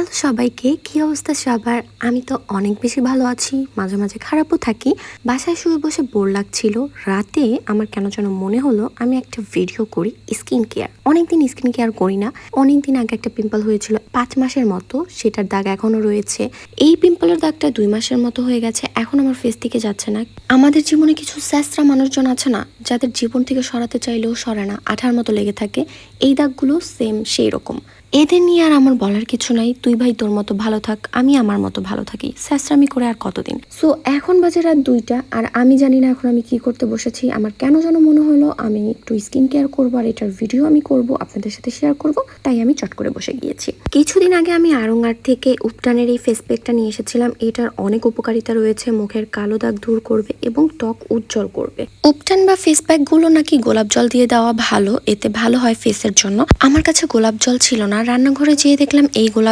Hello সবাইকে, কি অবস্থা সবার? আমি তো অনেক বেশি ভালো আছি, মাঝে মাঝে খারাপও থাকি। বাসায় শুয়ে বসে বোর লাগছিল। রাতে আমার কেন যেন মনে হলো আমি একটা ভিডিও করি স্কিন কেয়ার। অনেকদিন স্কিন কেয়ার করি না। অনেকদিন আগে একটা পিম্পল হয়েছিল 5 মাসের মতো, সেটার দাগ এখনো রয়েছে। এই পিম্পলের দাগটা 2 মাসের মতো হয়ে গেছে, এখন আমার ফেস থেকে যাচ্ছে না। আমাদের জীবনে কিছু স্যাঁচরা মানুষজন আছে না, যাদের জীবন থেকে সরাতে চাইলেও সরে না, আঠার মতো লেগে থাকে। এই দাগগুলো সেম সেই রকম। এদের নিয়ে আর আমার বলার কিছু নাই। তুই ভাই তোর মতো ভালো থাক, আমি আমার মতো ভালো থাকি। স্যাঁচরামি করে আর কতদিন? সো এখন বাজে রাত 2টা, আর আমি জানি না এখন আমি কি করতে বসেছি। আমার কেন যেন মনে হলো আমি একটু স্কিন কেয়ার করবো, আর এটার ভিডিও আমি করব, আপনাদের সাথে শেয়ার করব। তাই আমি চট করে বসে গিয়েছি। কিছুদিন আগে আমি আরঙার থেকে উপটানের এই ফেস প্যাকটা নিয়ে এসেছিলাম। এটার অনেক উপকারিতা রয়েছে, মুখের কালো দাগ দূর করবে এবং ত্বক উজ্জ্বল করবে। উপটান বা ফেস প্যাক গুলো নাকি গোলাপ জল দিয়ে দেওয়া ভালো, এতে ভালো হয় ফেসের জন্য। আমার কাছে গোলাপ জল ছিল না, রান্নাঘরে যেয়ে দেখলাম এই গোলাপ